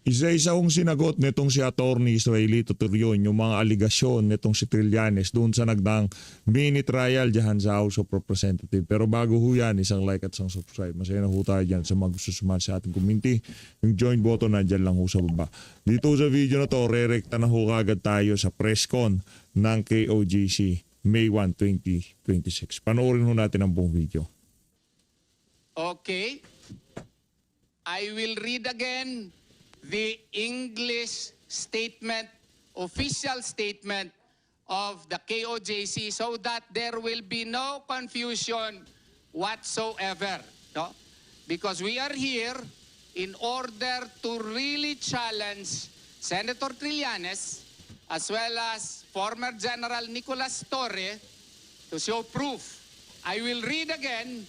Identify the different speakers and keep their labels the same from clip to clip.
Speaker 1: Isa-isa kong sinagot nitong si Attorney Israelito Turion yung mga aligasyon nitong si Trillanes doon sa nagdaang mini trial dyan sa House of Representatives. Pero bago ho yan, isang like at isang subscribe. Masaya na ho tayo dyan sa mga gusto sumali sa ating community. Yung join button nandyan lang ho sa baba. Dito sa video na to, re-recta na ho kagad tayo sa press con ng KOJC May 1, 2026. Panoorin ho natin ang buong video.
Speaker 2: Okay. I will read again the English statement, official statement of the KOJC so that there will be no confusion whatsoever. No? Because we are here in order to really challenge Senator Trillanes as well as former General Nicolas Torre to show proof. I will read again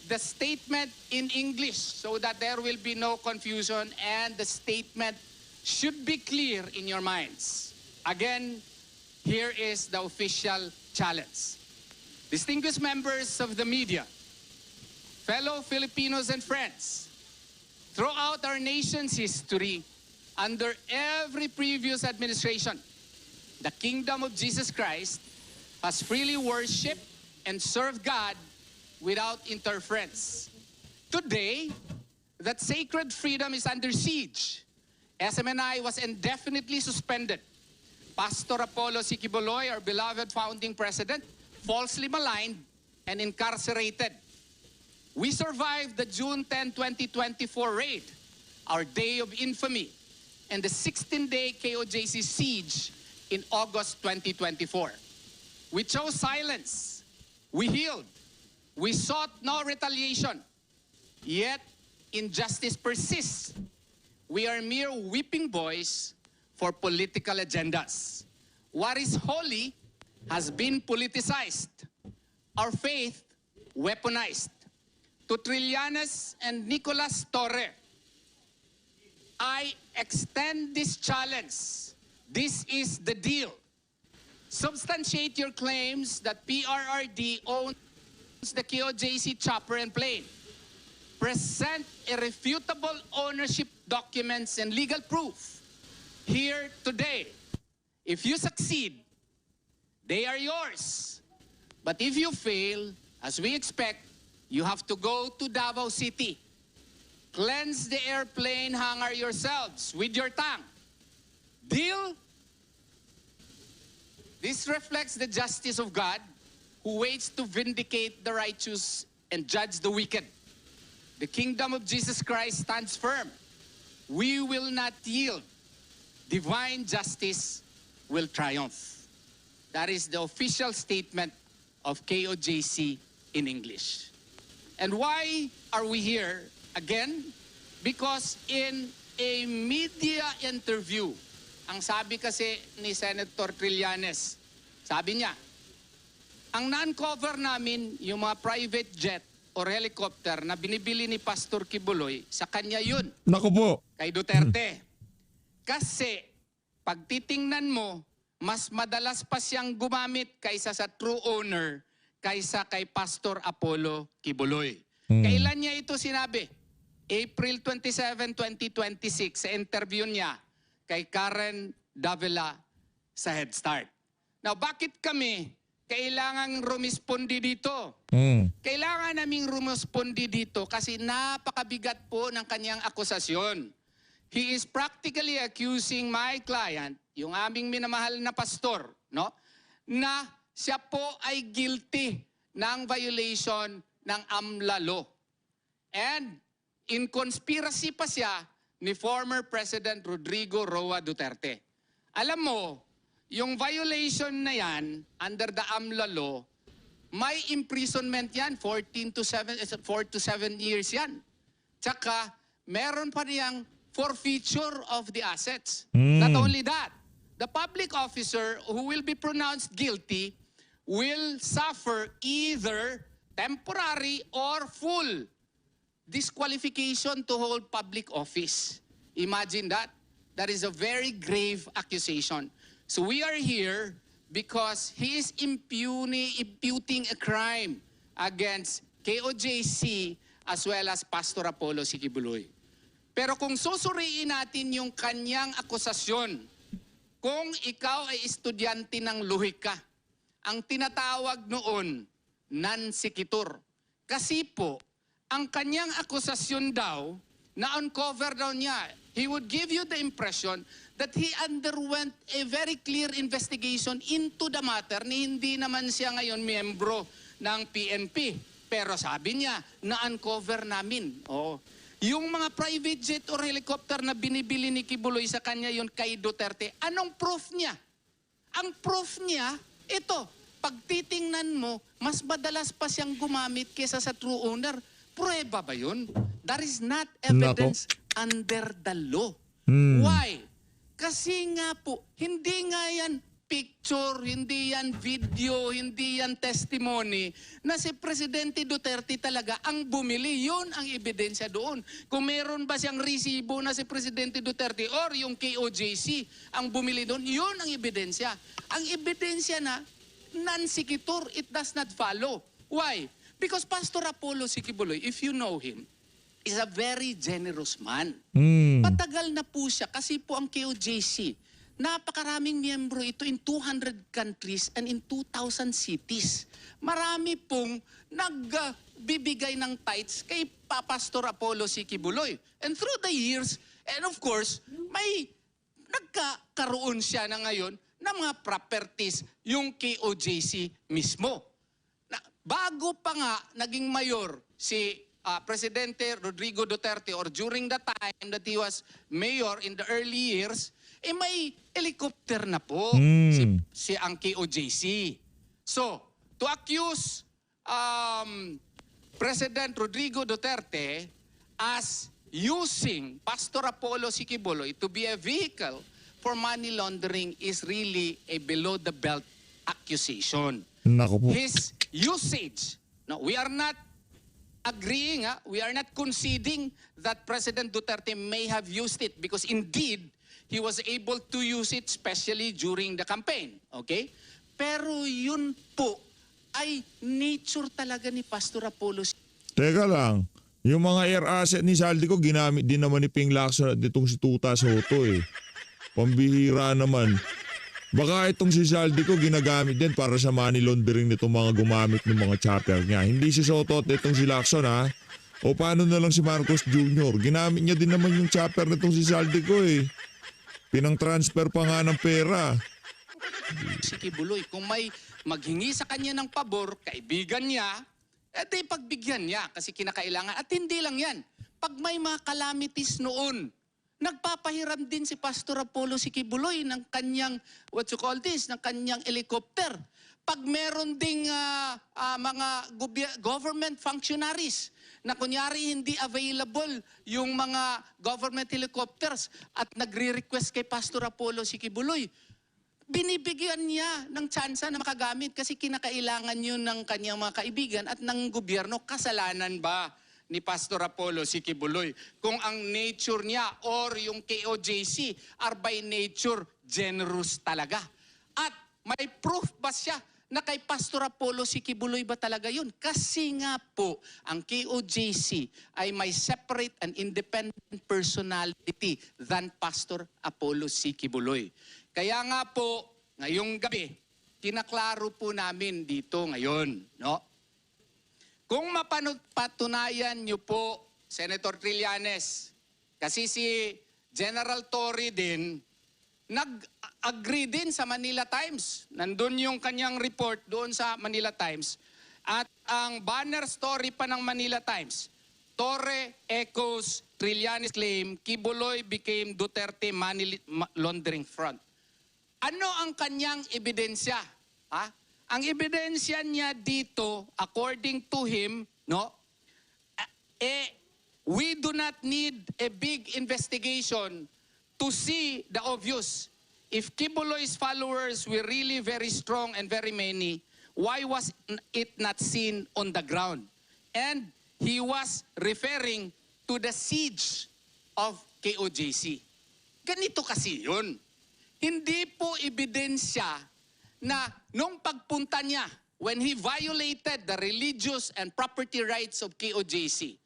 Speaker 2: the statement in English so that there will be no confusion and the statement should be clear in your minds. Again, here is the official challenge. Distinguished members of the media, fellow Filipinos and friends, throughout our nation's history, under every previous administration, the kingdom of Jesus Christ has freely worshipped and served God without interference. Today, that sacred freedom is under siege. SMNI was indefinitely suspended. Pastor Apollo C. Quiboloy, our beloved founding president, falsely maligned and incarcerated. We survived the June 10, 2024 raid, our day of infamy, and the 16-day KOJC siege in August 2024. We chose silence. We healed. We sought no retaliation, yet injustice persists. We are mere whipping boys for political agendas. What is holy has been politicized, our faith weaponized. To Trillanes and Nicolas Torre, I extend this challenge. This is the deal. Substantiate your claims that PRRD owns the KOJC chopper and plane. Present irrefutable ownership documents and legal proof here today. If you succeed, they are yours. But if you fail, as we expect, you have to go to Davao City. Cleanse the airplane hangar yourselves with your tongue. Deal? This reflects the justice of God, who waits to vindicate the righteous and judge the wicked. The kingdom of Jesus Christ stands firm. We will not yield. Divine justice will triumph. That is the official statement of KOJC in English. And why are we here again? Because in a media interview, ang sabi kasi ni Senator Trillanes, sabi niya, ang na-uncover namin yung mga private jet or helicopter na binibili ni Pastor Quiboloy, sa kanya yun.
Speaker 1: Naku po.
Speaker 2: Kay Duterte. Kasi, pag titingnan mo, mas madalas pa siyang gumamit kaysa sa true owner, kaysa kay Pastor Apollo Quiboloy. Kailan niya ito sinabi? April 27, 2026, sa interview niya kay Karen Davila sa Head Start. Now, bakit kami kailangang rumispondi dito? Kailangan naming rumispondi dito kasi napakabigat po ng kanyang akusasyon. He is practically accusing my client, yung aming minamahal na pastor, no, na siya po ay guilty ng violation ng AMLA law. And in conspiracy pa siya ni former President Rodrigo Roa Duterte. Alam mo, yung violation na yan, under the AMLA law, may imprisonment yan, 4 to 7 years yan. Tsaka, meron pa niyang forfeiture of the assets. Not only that, the public officer who will be pronounced guilty will suffer either temporary or full disqualification to hold public office. Imagine that. That is a very grave accusation. So we are here because he is imputing a crime against KOJC as well as Pastor Apollo C. Quiboloy. Pero kung susuriin natin yung kanyang akusasyon, kung ikaw ay estudyante ng lohika, ang tinatawag noon, non-sequitur. Kasi po, ang kanyang akusasyon daw, na-uncover daw niya, he would give you the impression that he underwent a very clear investigation into the matter ni hindi naman siya ngayon miyembro ng PNP. Pero sabi niya, na-uncover namin. Oh. Yung mga private jet or helicopter na binibili ni Kibuloy sa kanya yun kay Duterte, anong proof niya? Ang proof niya, ito, pag titingnan mo, mas madalas pa siyang gumamit kesa sa true owner. Prueba ba yun? That is not evidence under the law. Why? Kasi nga po, hindi nga yan picture, hindi yan video, hindi yan testimony na si Presidente Duterte talaga ang bumili. Yun ang ebidensya doon. Kung meron ba siyang resibo na si Presidente Duterte or yung KOJC ang bumili doon, yun ang ebidensya. Ang ebidensya na non-sequitur, it does not follow. Why? Because Pastor Apollo Sikibuloy, if you know him, is a very generous man. Patagal na po siya kasi po ang KOJC, napakaraming miyembro ito in 200 countries and in 2,000 cities. Marami pong nagbibigay ng tithes kay Pastor Apollo Sikibuloy. And through the years, and of course, may nagkakaroon siya na ngayon ng mga properties yung KOJC mismo. Bago pa nga naging mayor si Presidente Rodrigo Duterte or during the time that he was mayor in the early years, may helicopter na po si ang KOJC. So, to accuse President Rodrigo Duterte as using Pastor Apollo Sikibuloy to be a vehicle for money laundering is really a below-the-belt accusation.
Speaker 1: Nako po.
Speaker 2: His usage. No, we are not agreeing, we are not conceding that President Duterte may have used it because indeed, he was able to use it especially during the campaign. Okay? Pero yun po ay nature talaga ni Pastor Apollo.
Speaker 1: Teka lang, yung mga air asset ni Saldi ko ginamit din naman ni Ping Lacson at ditong si Tuta Soto eh. Pambihira naman. Baka itong si Saldi ko ginagamit din para sa money laundering nitong mga gumamit ng mga chopper niya. Hindi si Soto at itong si Lacson ha. O paano na lang si Marcos Jr. Ginamit niya din naman yung chopper nitong si Saldi ko eh. Pinang-transfer pa nga ng pera.
Speaker 2: Si Kibuloy, kung may maghingi sa kanya ng pabor, kaibigan niya, di pagbigyan niya kasi kinakailangan. At hindi lang yan. Pag may mga calamities noon, nagpapahiram din si Pastor Apollo Sikibuloy ng kanyang, ng kanyang helicopter. Pag meron ding mga government functionaries na kunyari hindi available yung mga government helicopters at nagre-request kay Pastor Apollo Sikibuloy, binibigyan niya ng tsansa na makagamit kasi kinakailangan yun ng kanyang mga kaibigan at ng gobyerno. Kasalanan ba ni Pastor Apollo Sikibuloy kung ang nature niya or yung KOJC are by nature generous talaga? At may proof ba siya na kay Pastor Apollo Sikibuloy ba talaga yun? Kasi nga po, ang KOJC ay may separate and independent personality than Pastor Apollo Sikibuloy. Kaya nga po, ngayong gabi, kinaklaro po namin dito ngayon, no? Kung mapatunayan niyo po, Senator Trillanes, kasi si General Torre din, nag-agree din sa Manila Times. Nandun yung kanyang report doon sa Manila Times. At ang banner story pa ng Manila Times, Torre echoes Trillanes claim, Kibuloy became Duterte money laundering front. Ano ang kanyang ebidensya? Ha? Ang ebidensya niya dito, according to him, no, we do not need a big investigation to see the obvious. If Kibuloy's followers were really very strong and very many, why was it not seen on the ground? And he was referring to the siege of KOJC. Ganito kasi yun. Hindi po ebidensya na nung pagpunta niya, when he violated the religious and property rights of KOJC,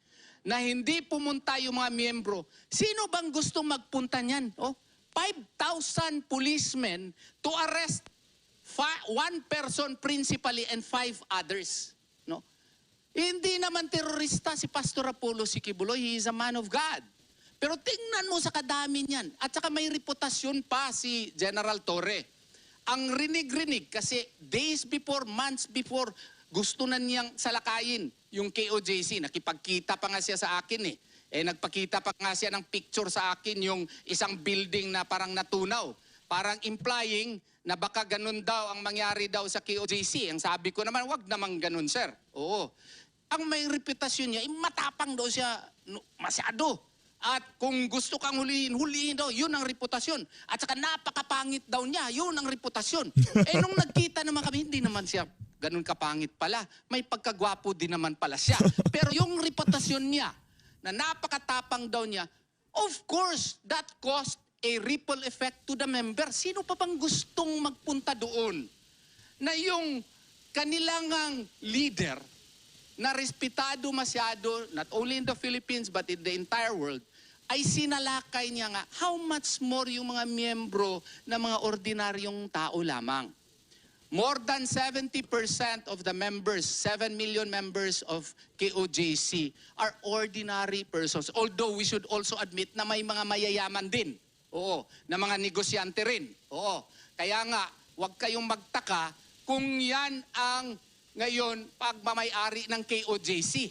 Speaker 2: na hindi pumunta yung mga miyembro, sino bang gustong magpunta niyan? Oh, 5,000 policemen to arrest one person principally and 5 others. No? Hindi naman terorista si Pastor Apollo Sikibuloy. He is a man of God. Pero tingnan mo sa kadami niyan. At saka may reputasyon pa si General Torre. Ang rinig-rinig kasi days before, months before, gusto na niyang salakayin yung KOJC. Nakipagkita pa nga siya sa akin eh. Nagpakita pa nga siya ng picture sa akin yung isang building na parang natunaw. Parang implying na baka ganun daw ang mangyari daw sa KOJC. Ang sabi ko naman, wag naman ganun, sir. Oo. Ang may reputasyon niya, matapang daw siya masyado. At kung gusto kang hulihin, hulihin daw. Yun ang reputasyon. At saka napakapangit daw niya. Yun ang reputasyon. Nung nagkita naman kami, hindi naman siya ganun kapangit pala. May pagkagwapo din naman pala siya. Pero yung reputasyon niya, na napakatapang daw niya, of course, that caused a ripple effect to the member. Sino pa bang gustong magpunta doon? Na yung kanilang leader, na respetado masyado, not only in the Philippines, but in the entire world, ay sinalakay niya nga, how much more yung mga miyembro na mga ordinaryong tao lamang. More than 70% of the members, 7 million members of KOJC are ordinary persons. Although we should also admit na may mga mayayaman din. Oo, na mga negosyante rin. Oo. Kaya nga, huwag kayong magtaka kung yan ang ngayon pagmamayari ng KOJC.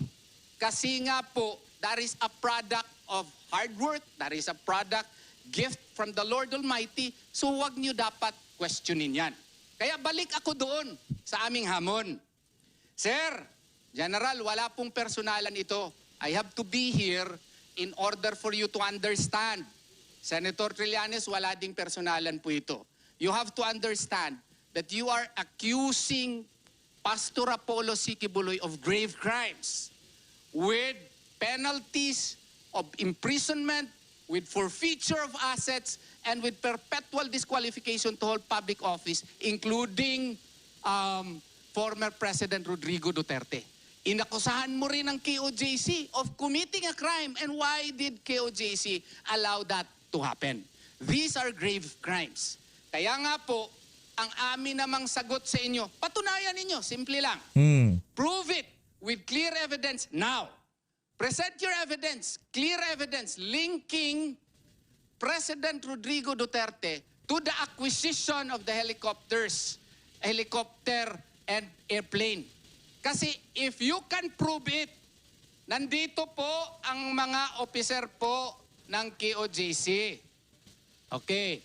Speaker 2: Kasi nga po, that is a product of hard work, that is a product gift from the Lord Almighty. So huwag nyo dapat questionin yan. Kaya balik ako doon sa aming hamon. Sir, General, wala pong personalan ito. I have to be here in order for you to understand. Senator Trillanes, wala ding personalan po ito. You have to understand that you are accusing Pastor Apollo Sikibuloy of grave crimes with penalties of imprisonment, with forfeiture of assets, and with perpetual disqualification to hold public office, including former President Rodrigo Duterte. Inakusahan mo rin ang KOJC of committing a crime. And why did KOJC allow that to happen? These are grave crimes. Kaya nga po, ang amin namang sagot sa inyo, patunayan ninyo, simple lang. Prove it with clear evidence now. Present your evidence, clear evidence, linking President Rodrigo Duterte to the acquisition of the helicopter and airplane. Kasi if you can prove it, nandito po ang mga officer po ng KOJC. Okay.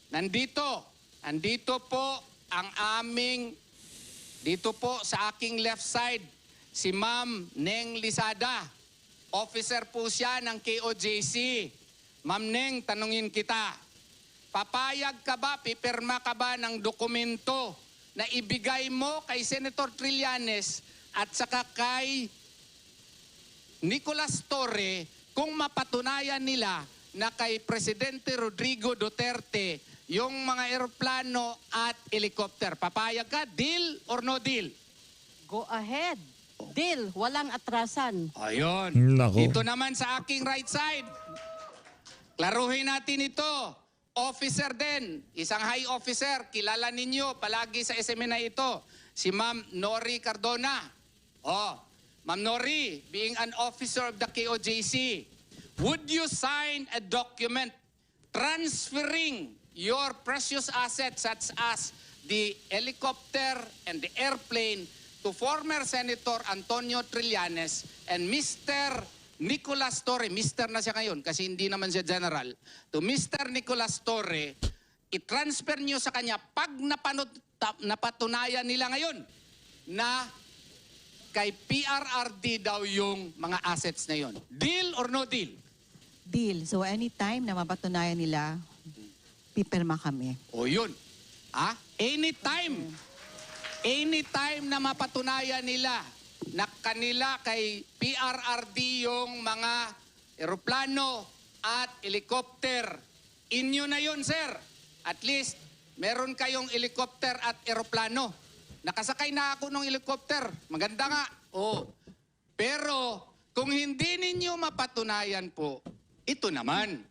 Speaker 2: Nandito po ang aming, dito po sa aking left side, si Ma'am Neng Lisada. Officer po siya ng KOJC. Ma'am Neng, tanungin kita. Papayag ka ba, pipirma ka ba ng dokumento na ibigay mo kay Senator Trillanes at saka kay Nicolas Torre kung mapatunayan nila na kay Presidente Rodrigo Duterte yung mga eroplano at helicopter? Papayag ka? Deal or no deal?
Speaker 3: Go ahead. Deal. Walang atrasan.
Speaker 2: Ayun.
Speaker 1: Nako.
Speaker 2: Ito naman sa aking right side. Klaruhin natin ito. Officer din. Isang high officer. Kilala ninyo palagi sa SMNA ito. Si Ma'am Nori Cardona. Ma'am Nori, being an officer of the KOJC, would you sign a document transferring your precious assets such as the helicopter and the airplane to former Senator Antonio Trillanes and Mr. Nicolas Torre, Mr. na siya ngayon kasi hindi naman siya general, to Mr. Nicolas Torre, i-transfer nyo sa kanya pag napatunayan nila ngayon na kay PRRD daw yung mga assets na yon. Deal or no deal?
Speaker 4: Deal. So anytime na mapatunayan nila, pipirma kami.
Speaker 2: O yun. Anytime. Anytime na mapatunayan nila na kanila kay PRRD yung mga eroplano at helicopter, inyo na yun, sir. At least, meron kayong helicopter at eroplano. Nakasakay na ako ng helicopter. Maganda nga. Pero, Kung hindi ninyo mapatunayan po, ito naman.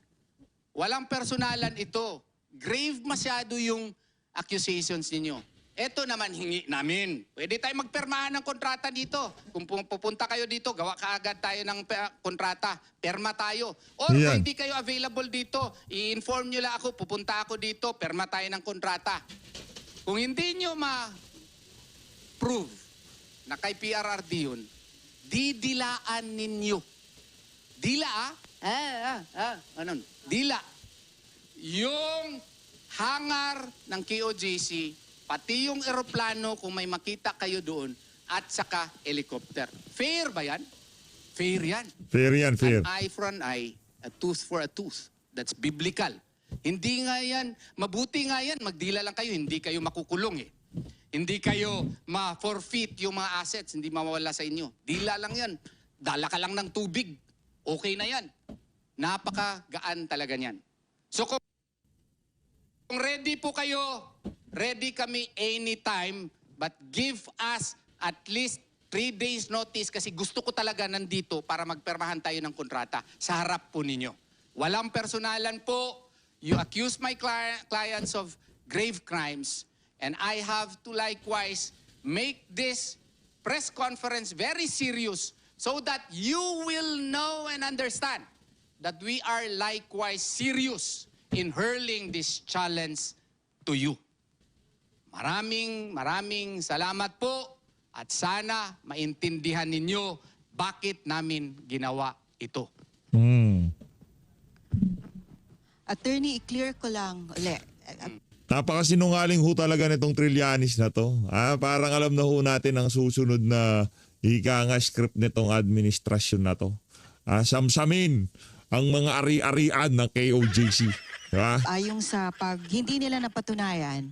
Speaker 2: Walang personalan ito. Grave masyado yung accusations ninyo. Ito naman hingi namin. Pwede tayo magpermahan ng kontrata dito. Kung pupunta kayo dito, gawa kaagad tayo ng kontrata. Perma tayo. Or kung
Speaker 1: Yan.
Speaker 2: hindi kayo available dito, i-inform nyo lang ako, pupunta ako dito, perma tayo ng kontrata. Kung hindi nyo ma-prove na kay PRRD yun, didilaan ninyo. Dila Anon? Dila. Yung hangar ng KOJC, pati yung eroplano kung may makita kayo doon, at saka helicopter. Fair ba yan? Fair yan.
Speaker 1: Fair yan, fair.
Speaker 2: An eye for an eye, a tooth for a tooth. That's biblical. Hindi nga yan, mabuti nga yan, magdila lang kayo, hindi kayo makukulong eh. Hindi kayo ma-forfeit yung mga assets, hindi mawawala sa inyo. Dila lang yan. Dala ka lang ng tubig. Okay na yan. Napakagaan talaga niyan. So kung ready po kayo, ready kami anytime, but give us at least 3 days notice kasi gusto ko talaga nandito para magpermahan tayo ng kontrata sa harap po ninyo. Walang personalan po. You accuse my clients of grave crimes and I have to likewise make this press conference very serious so that you will know and understand that we are likewise serious in hurling this challenge to you. Maraming salamat po at sana maintindihan ninyo bakit namin ginawa ito.
Speaker 4: Attorney, i-clear ko lang uli.
Speaker 1: Napakasinungaling ho talaga nitong Trillanes na to. Parang alam na ho natin ang susunod na ika nga script nitong administrasyon na to. Samsamin ang mga ari-arian ng KOJC. Diba?
Speaker 4: Yung sa pag hindi nila napatunayan,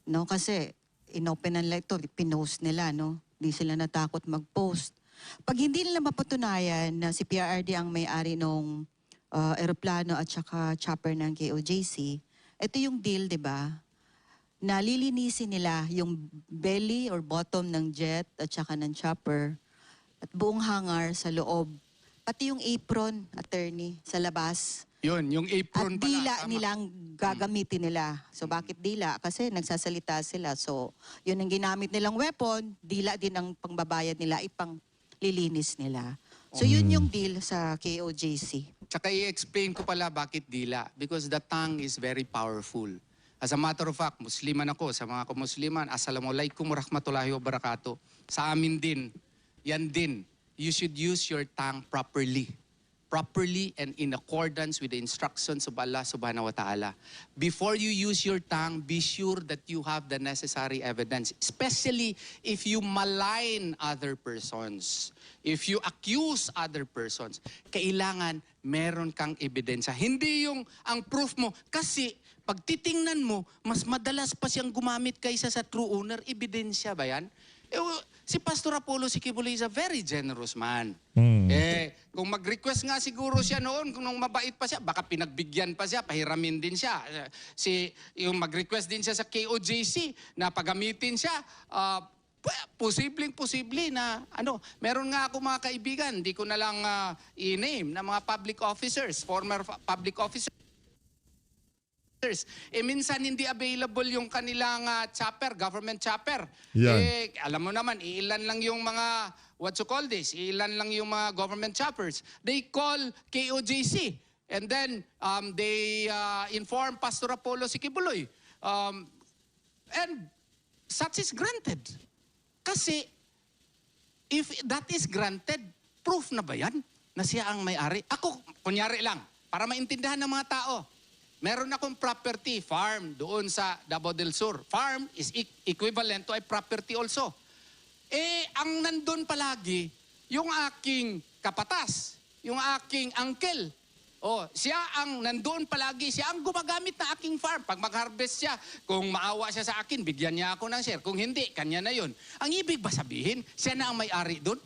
Speaker 4: no, kasi inopen nila ito, pinost nila, no? Hindi sila natakot mag-post. Pag hindi nila mapatunayan na si PRRD ang may-ari nung eroplano at saka chopper ng KOJC, ito yung deal, di ba? Nalilinisin nila yung belly or bottom ng jet at saka ng chopper at buong hangar sa loob. Pati yung apron, attorney, sa labas.
Speaker 2: Yun, yung apron
Speaker 4: At dila
Speaker 2: pala.
Speaker 4: nilang gagamitin nila. So bakit dila? Kasi nagsasalita sila. So yun ang ginamit nilang weapon, dila din ang pangbabayad nila, ipang lilinis nila. So yun yung deal sa KOJC.
Speaker 2: Tsaka i-explain ko pala bakit dila. Because the tongue is very powerful. As a matter of fact, Musliman ako. Sa mga kumusliman, Assalamualaikum warahmatullahi wabarakatuh. Sa amin din, yan din. You should use your tongue properly. Properly and in accordance with the instructions of Allah subhanahu wa ta'ala. Before you use your tongue, be sure that you have the necessary evidence. Especially if you malign other persons. If you accuse other persons, kailangan meron kang ebidensya. Hindi yung ang proof mo. Kasi pag titingnan mo, mas madalas pa siyang gumamit kaysa sa true owner. Ebidensya ba yan? Si Pastor Apollo Sikibuloy is a very generous man. Kung mag-request nga siguro siya noon, kung nung mabait pa siya, baka pinagbigyan pa siya, pahiramin din siya. Yung mag-request din siya sa KOJC na pagamitin siya, posible na meron nga ako mga kaibigan, hindi ko na lang i-name, na mga public officers, former public officers. Minsan hindi available yung kanilang chopper, government chopper.
Speaker 1: Yan.
Speaker 2: Alam mo naman, ilan lang yung mga, ilan lang yung mga government choppers. They call KOJC. And then, they inform Pastor Apollo Sikibuloy. And such is granted. Kasi, if that is granted, proof na ba yan na siya ang may-ari? Ako, kunyari lang, para maintindihan ng mga tao, meron akong property, farm, doon sa Davao del Sur. Farm is equivalent to a property also. Ang nandun palagi, yung aking kapatas, yung aking uncle. Siya ang nandoon palagi, siya ang gumagamit na aking farm. Pag mag-harvest siya, kung maawa siya sa akin, bigyan niya ako ng share. Kung hindi, kanya na yun. Ang ibig ba sabihin, siya na ang may-ari doon?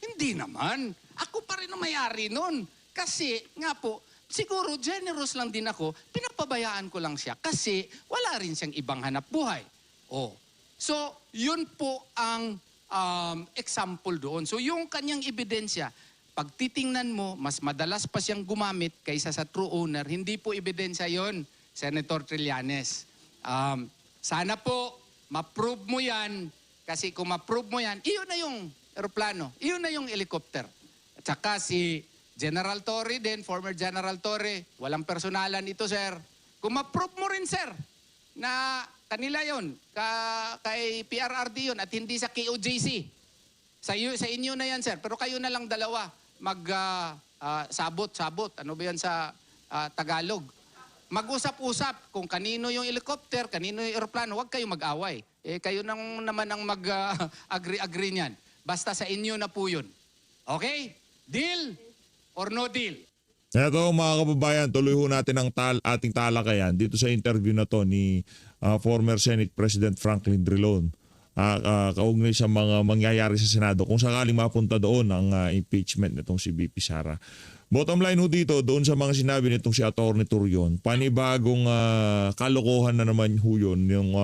Speaker 2: Hindi naman. Ako pa rin ang may-ari noon. Kasi, nga po, siguro generous lang din ako, pinapabayaan ko lang siya kasi wala rin siyang ibang hanap buhay. So, yun po ang example doon. So, yung kanyang ebidensya, pag titingnan mo, mas madalas pa siyang gumamit kaysa sa true owner. Hindi po ebidensya yon, Senator Trillanes. Sana po, ma-prove mo yan, kasi kung ma-prove mo yan, iyon na yung aeroplano, iyon na yung helicopter. At saka si General Torre din, former General Torre, walang personalan ito, sir. Kung ma-prove mo rin, sir, na kanila yon, kay PRRD yun, at hindi sa KOJC. Sa inyo na yan, sir. Pero kayo na lang dalawa sabot. Ano ba yan sa Tagalog? Mag-usap-usap kung kanino yung helicopter, kanino yung aeroplano. Huwag kayo mag-away. Kayo naman ang mag-agree niyan. Basta sa inyo na po yun. Okay? Deal or no deal?
Speaker 1: Eto mga kababayan, tuloy ho natin ang ating talakayan dito sa interview na to ni former Senate President Franklin Drilon. Kaugnay sa mga mangyayari sa Senado kung sakaling mapunta doon ang impeachment nitong si VP Sara. Bottom line ho dito, doon sa mga sinabi nitong si Atty. Turrion, panibagong kalokohan na naman ho yun yung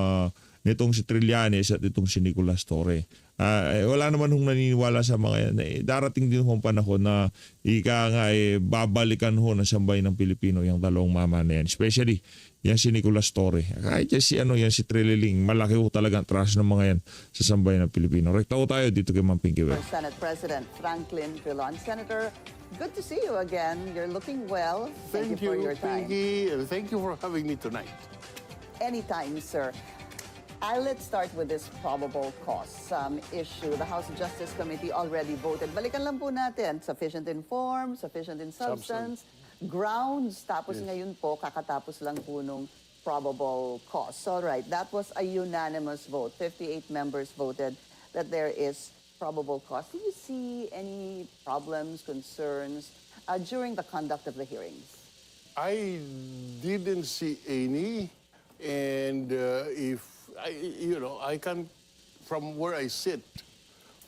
Speaker 1: nitong si Trillanes at itong si Nicolas Torre. Wala naman hong naniniwala sa mga yan. Darating din ho ang panahon na babalikan ho ng sambayan ng Pilipino yung dalawang mama na yan. Especially yan si Nicolas Torre. Kahit yan si Trililing, malaki ho talaga ang trust ng mga yan sa sambayan ng Pilipino. Rekta ho tayo dito kay Ma'am Pinky Well.
Speaker 5: Senate President Franklin Drilon. Senator, good to see you again. You're looking well. Thank you for your time.
Speaker 6: Pinky, and thank you for having me tonight.
Speaker 5: Anytime, sir. Let's start with this probable cause issue. The House Justice Committee already voted. Balikan lang po natin. Sufficient in form, sufficient in substance, grounds. Tapos ngayon po, kakatapos lang po nung probable cause. All right, that was a unanimous vote. 58 members voted that there is probable cause. Do you see any problems, concerns during the conduct of the hearings?
Speaker 6: I didn't see any, and I can, from where I sit,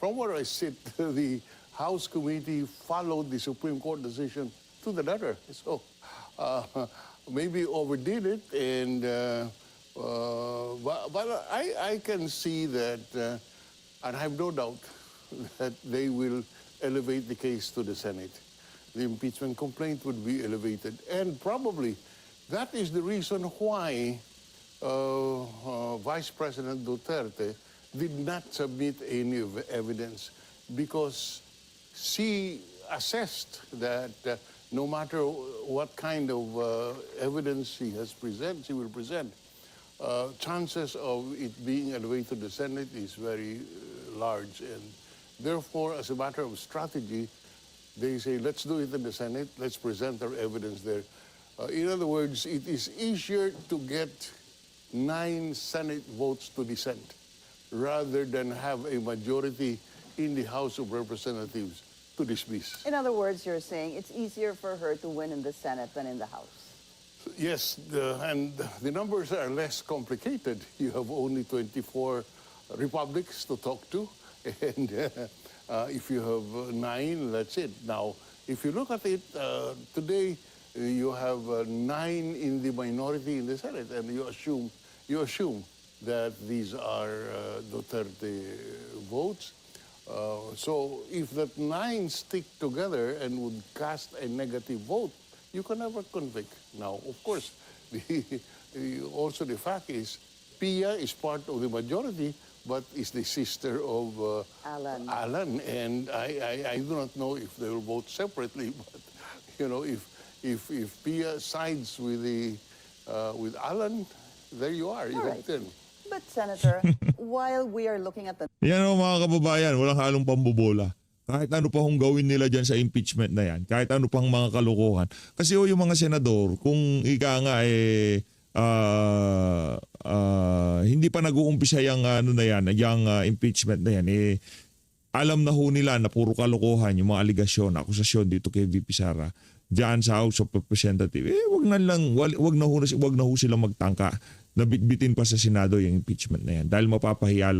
Speaker 6: the House Committee followed the Supreme Court decision to the letter. So maybe overdid it, and but I can see that, and I have no doubt that they will elevate the case to the Senate. The impeachment complaint would be elevated, and probably that is the reason why Vice President Duterte did not submit any evidence, because she assessed that no matter what kind of evidence she will present, chances of it being elevated to the Senate is very large, and therefore, as a matter of strategy, they say, let's do it in the Senate, let's present our evidence there. In other words, it is easier to get 9 Senate votes to dissent rather than have a majority in the House of Representatives to dismiss.
Speaker 5: In other words, you're saying it's easier for her to win in the Senate than in the House.
Speaker 6: Yes, and the numbers are less complicated. You have only 24 republics to talk to, and if you have 9, that's it. Now, if you look at it, today you have 9 in the minority in the Senate, and you assume that these are Duterte votes. So if that 9 stick together and would cast a negative vote, you can never convict. Now, of course, also the fact is, Pia is part of the majority, but is the sister of Alan, and I do not know if they will vote separately. But if Pia sides with with Alan, there you are. You have 10.
Speaker 5: But Senator, while we are looking at the
Speaker 1: Yan o mga kababayan, walang halong pambobola. Kahit ano pa hong gawin nila dyan sa impeachment na yan, kahit ano pang mga kalokohan. Kasi yung mga senador, kung hindi pa nag-uumpisa yung impeachment na yan, alam na ho nila na puro kalokohan yung mga aligasyon, akusasyon dito kay VP Sara diyan sa House of Representatives. Wag na ho sila magtangka na bitbitin pa sa Senado yung impeachment na yan dahil mapapahiya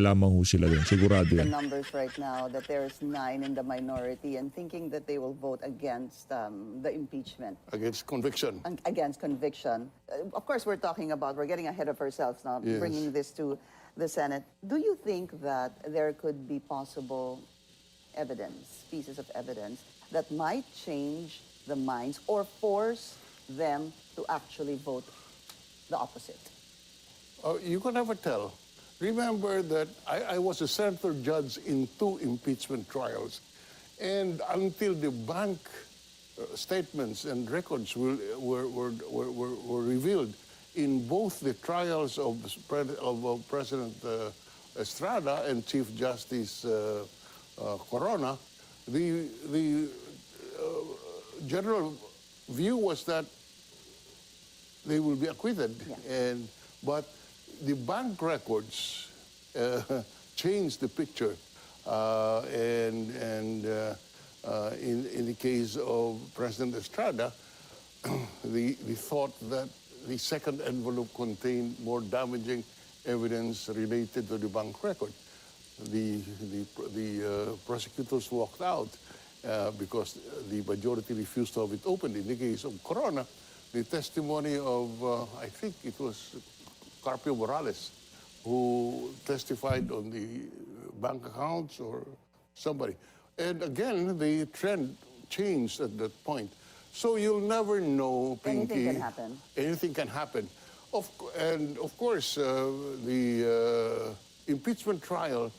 Speaker 1: lamang ho sila din. Sigurado
Speaker 5: the
Speaker 1: yan.
Speaker 5: numbers right now that there's 9 in the minority and thinking that they will vote against the impeachment.
Speaker 6: Against conviction.
Speaker 5: Against conviction. Of course, we're getting ahead of ourselves now,
Speaker 6: Yes.
Speaker 5: bringing this to the Senate. Do you think that there could be possible evidence, pieces of evidence that might change the minds or force them to actually vote the opposite?
Speaker 6: You can never tell. Remember that I was a senator judge in 2 impeachment trials. And until the bank statements and records were revealed in both the trials of President Estrada and Chief Justice Corona, the general view was that they will be acquitted.
Speaker 5: Yeah.
Speaker 6: But the bank records changed the picture. In the case of President Estrada, the thought that the second envelope contained more damaging evidence related to the bank record. The prosecutors walked out because the majority refused to have it opened. In the case of Corona, the testimony of, I think it was Carpio Morales, who testified on the bank accounts or somebody. And again, the trend changed at that point. So you'll never know, Pinky.
Speaker 5: Anything can happen.
Speaker 6: Anything can happen. And of course, the impeachment trial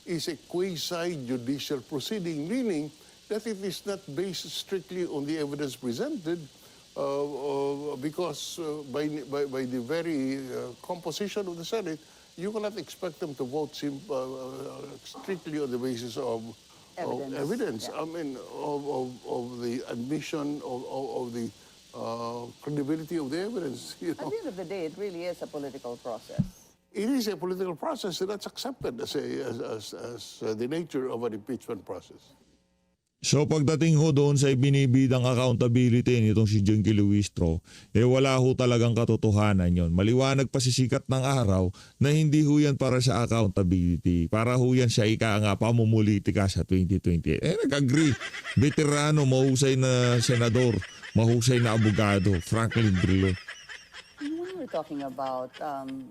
Speaker 6: is a quasi-judicial proceeding, meaning that it is not based strictly on the evidence presented, because by the very composition of the Senate, you cannot expect them to vote strictly on the basis of evidence.
Speaker 5: Yeah.
Speaker 6: I mean, of the admission of the credibility of the evidence. You know?
Speaker 5: At the end of the day, it really is a political process.
Speaker 6: It is a political process, and that's accepted as the nature of an impeachment process.
Speaker 1: So pagdating ho doon sa ibinibidang accountability nitong si John Kiluistro, wala ho talagang katotohanan yon. Maliwanag pa sisikat ng araw na hindi ho yan para sa accountability. Para ho yan siya nga pamumulitika sa 2028. Nag-agree. Veterano, mahusay na senador, mahusay na abogado, Franklin Drilon.
Speaker 5: When we're talking about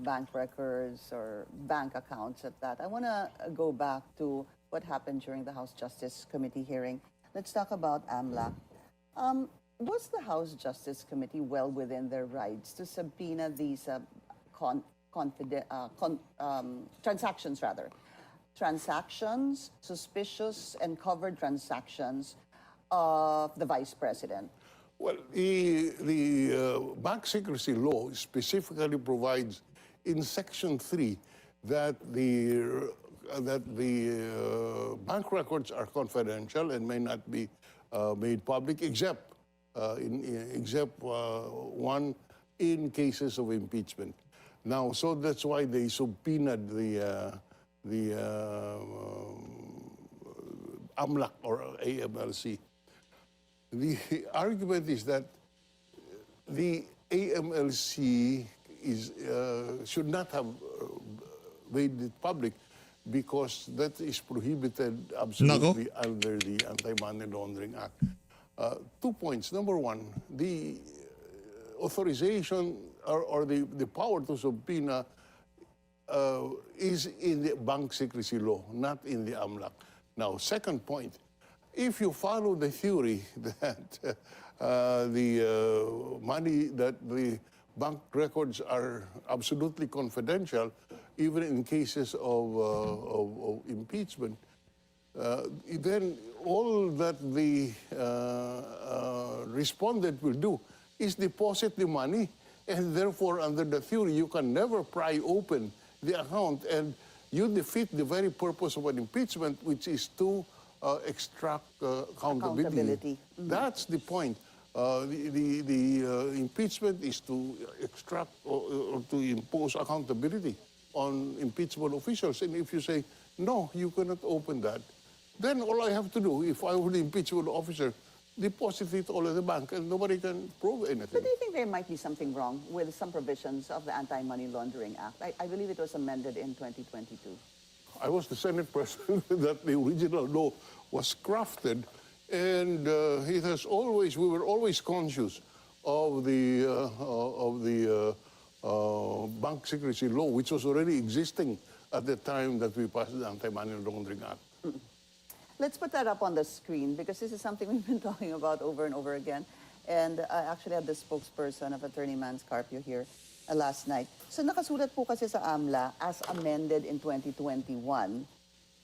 Speaker 5: bank records or bank accounts at that, I want to go back to what happened during the House Justice Committee hearing. Let's talk about AMLAC. Was the House Justice Committee well within their rights to subpoena these transactions, suspicious and covered transactions of the Vice President?
Speaker 6: Well, the bank secrecy law specifically provides in Section 3 that the bank records are confidential and may not be made public except one in cases of impeachment. Now, so that's why they subpoenaed the AMLAC or AMLC. The argument is that the AMLC should not have made it public because that is prohibited absolutely under the Anti-Money Laundering Act. 2 points. Number one, the authorization or the power to subpoena is in the bank secrecy law, not in the AMLAC. Now, second point, if you follow the theory that the money, that the bank records are absolutely confidential, even in cases of impeachment, then all that the respondent will do is deposit the money, and therefore, under the theory, you can never pry open the account, and you defeat the very purpose of an impeachment, which is to extract accountability. That's the point. The impeachment is to extract or to impose accountability on impeachable officials. And if you say, no, you cannot open that, then all I have to do, if I were the impeachable officer, deposit it all at the bank and nobody can prove anything.
Speaker 5: But do you think there might be something wrong with some provisions of the Anti-Money Laundering Act? I believe it was amended in 2022.
Speaker 6: I was the Senate president that the original law was crafted, and it has always, we were always conscious of the bank secrecy law, which was already existing at the time that we passed the Anti-Money Laundering Act.
Speaker 5: Let's put that up on the screen because this is something we've been talking about over and over again. And I actually had the spokesperson of Attorney Mans Carpio here last night. So nakasulat po kasi sa AMLA as amended in 2021,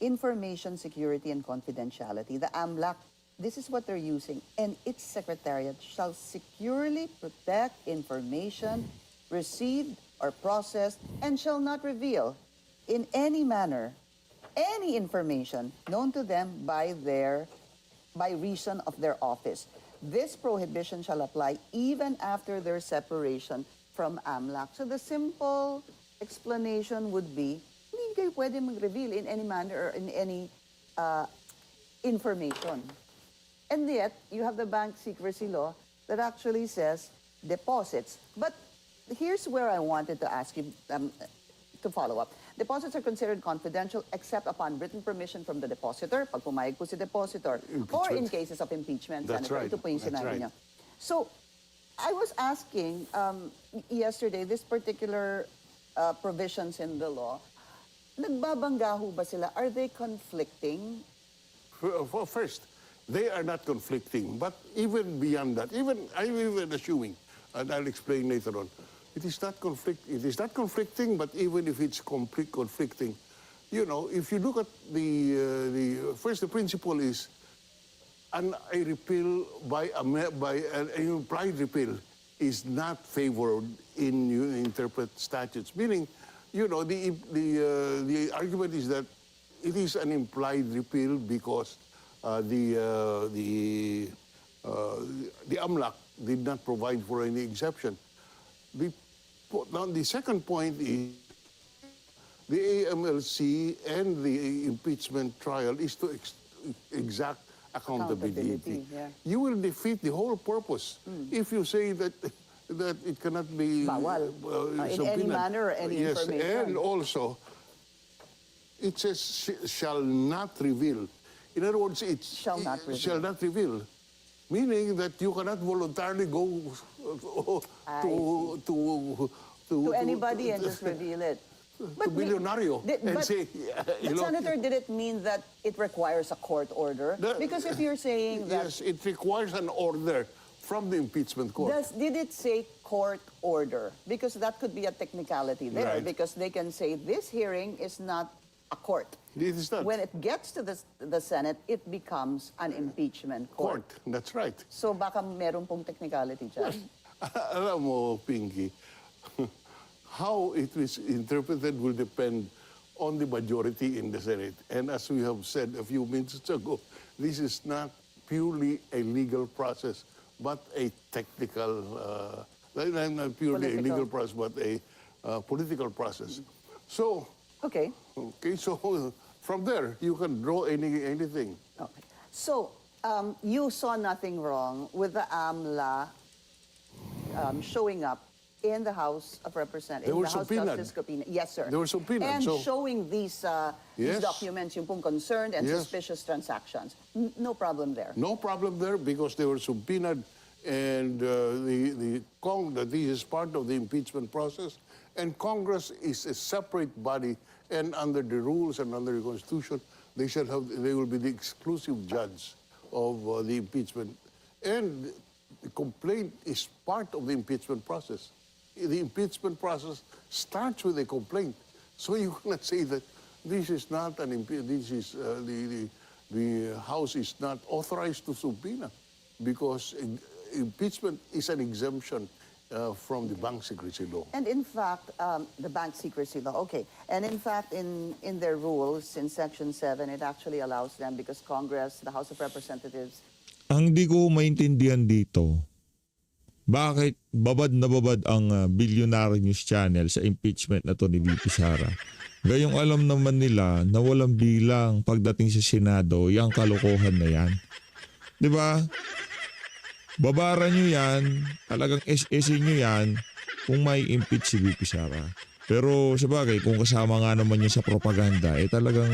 Speaker 5: Information Security and Confidentiality. The AMLAC, this is what they're using, and its secretariat shall securely protect information received or processed and shall not reveal in any manner any information known to them by reason of their office. This prohibition shall apply even after their separation from AMLAC. So the simple explanation would be, hindi kayo pwede mag-reveal in any manner or in any information. And yet, you have the bank secrecy law that actually says deposits. But here's where I wanted to ask you to follow up. Deposits are considered confidential except upon written permission from the depositor, pag pumayag po si depositor, or in cases of impeachment.
Speaker 6: That's
Speaker 5: Senator.
Speaker 6: right.
Speaker 5: Ito po yung
Speaker 6: That's
Speaker 5: sinabi
Speaker 6: right.
Speaker 5: niya. So, I was asking yesterday, this particular provisions in the law, nagbabangga ho ba sila? Are they conflicting?
Speaker 6: First, they are not conflicting, but even beyond that, I'm even assuming, and I'll explain later on, it is not conflicting, but even if it's conflicting, you know, if you look at the principle is a repeal by an implied repeal is not favored in you interpret statutes. Meaning, you know, the argument is that it is an implied repeal because the AMLAC did not provide for any exception. Now, the second point is the AMLC and the impeachment trial is to exact accountability.
Speaker 5: Yeah.
Speaker 6: You will defeat the whole purpose if you say that it cannot be
Speaker 5: Bawal. In any
Speaker 6: subpoenaed.
Speaker 5: manner or any
Speaker 6: yes,
Speaker 5: information.
Speaker 6: and also it says shall not reveal. In other words, it
Speaker 5: Shall not reveal.
Speaker 6: shall not reveal. Meaning that you cannot voluntarily go
Speaker 5: To anybody and just reveal it.
Speaker 6: to Billionario and say, you
Speaker 5: But
Speaker 6: know,
Speaker 5: Senator, did it mean that it requires a court order? Because if you're saying that,
Speaker 6: yes, it requires an order from the impeachment court.
Speaker 5: did it say court order? Because that could be a technicality there,
Speaker 6: Right.
Speaker 5: because they can say this hearing is not a court.
Speaker 6: It is not.
Speaker 5: When it gets to the Senate, it becomes an impeachment court.
Speaker 6: That's right.
Speaker 5: So baka meron pong technicality dyan.
Speaker 6: Alam mo, Pinky, how it is interpreted will depend on the majority in the Senate. And as we have said a few minutes ago, this is not purely a legal process, but a technical, not purely a legal process, but a political process. So,
Speaker 5: Okay.
Speaker 6: so from there, you can draw anything.
Speaker 5: Okay. So, you saw nothing wrong with the AMLA showing up in the House of Representatives.
Speaker 6: They were
Speaker 5: in the House
Speaker 6: subpoenaed.
Speaker 5: Justice subpoena. Yes, sir.
Speaker 6: They were subpoenaed,
Speaker 5: And
Speaker 6: so-
Speaker 5: showing these
Speaker 6: Yes.
Speaker 5: documents, yung pong concerned and
Speaker 6: Yes.
Speaker 5: suspicious transactions. No problem there.
Speaker 6: No problem there because they were subpoenaed and that this is part of the impeachment process. And Congress is a separate body, and under the rules and under the Constitution, they will be the exclusive judge of the impeachment. And the complaint is part of the impeachment process. The impeachment process starts with a complaint. So you cannot say that this is not an the House is not authorized to subpoena because impeachment is an exemption from the bank secrecy law.
Speaker 5: And in fact, the bank secrecy law, okay. And in fact, in their rules, in Section 7, it actually allows them because Congress, the House of Representatives,
Speaker 1: Ang di ko maintindihan dito, bakit babad na babad ang Billionaire News Channel sa impeachment na to ni VP Sara? Gayong alam naman nila na walang bilang pagdating sa Senado, yung kalokohan na yan. Di ba? Babaran nyo yan, talagang SS nyo yan kung may impeach si VP Sara. Pero sabagay, kung kasama nga naman yun sa propaganda, talagang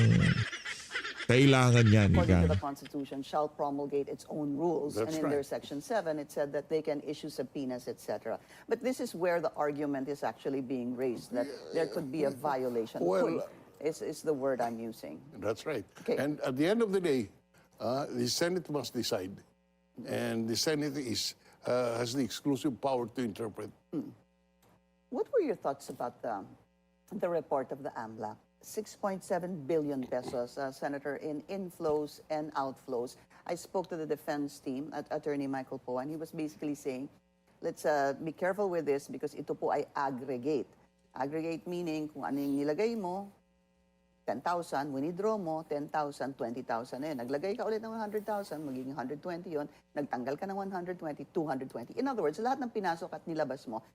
Speaker 1: kailangan yan.
Speaker 5: according to the Constitution, shall promulgate its own rules.
Speaker 6: That's
Speaker 5: and in
Speaker 6: right.
Speaker 5: their Section 7, it said that they can issue subpoenas, etc. But this is where the argument is actually being raised, that there could be a violation.
Speaker 6: Well,
Speaker 5: Is the word I'm using.
Speaker 6: That's right.
Speaker 5: Okay.
Speaker 6: And at the end of the day, The Senate must decide. And the Senate has the exclusive power to interpret.
Speaker 5: What were your thoughts about the report of the AMLAC? 6.7 billion pesos, Senator, in inflows and outflows. I spoke to the defense team at Attorney Michael Poe, and he was basically saying, let's be careful with this because ito po ay aggregate. Aggregate meaning kung ano yung nilagay mo, 10,000, winidraw mo, 10,000, 20,000 eh. Naglagay ka ulit ng 100,000, magiging 120 yon. Nagtanggal ka ng 120, 220. In other words, lahat ng pinasok at nilabas mo,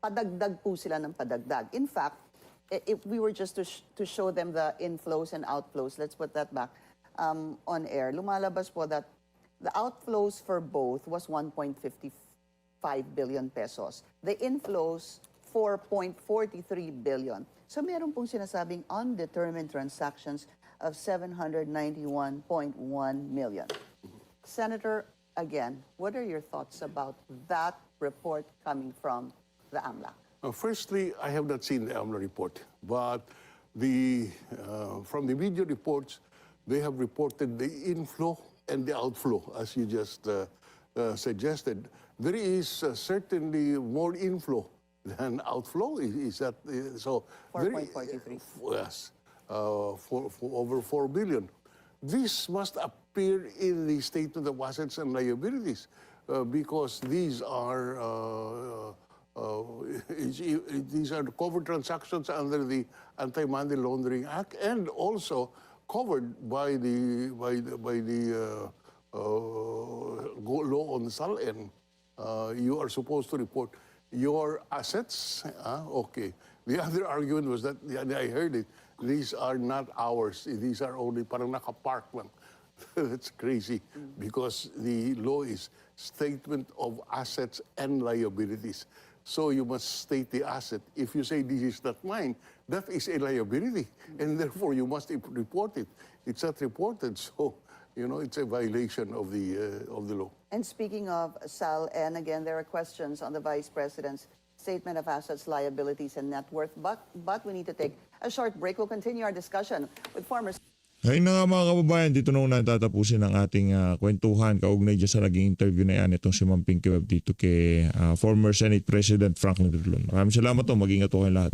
Speaker 5: padagdag po sila ng padagdag. In fact, if we were just to show them the inflows and outflows, let's put that back on air, lumalabas po that the outflows for both was 1.55 billion pesos. The inflows, 4.43 billion. So meron pong sinasabing undetermined transactions of 791.1 million. Senator, again, what are your thoughts about that report coming from the AMLAC?
Speaker 6: Firstly, I have not seen the AMLA report, but from the media reports, they have reported the inflow and the outflow, as you just suggested. There is certainly more inflow than outflow. Is that so?
Speaker 5: 4.43.
Speaker 6: Yes, for over 4 billion. This must appear in the statement of assets and liabilities because these are covered transactions under the Anti-Money Laundering Act and also covered by the law on SALN. You are supposed to report your assets. Okay. The other argument was that, I heard it, these are not ours. These are only parang nakapark lang. That's crazy because the law is statement of assets and liabilities. So you must state the asset. If you say this is not mine, that is a liability. And therefore you must report it. It's not reported. So, it's a violation of the law.
Speaker 5: And speaking of Sal, and again, there are questions on the Vice President's statement of assets, liabilities, and net worth. But we need to take a short break. We'll continue our discussion with former...
Speaker 1: Ayun na nga mga kababayan, dito na una tatapusin ang ating kwentuhan kaugnay dyan sa naging interview na yan itong si Ma'am Pinky Webb dito kay former Senate President Franklin Drilon. Maraming salamat po. Mag-ingat po kayo lahat.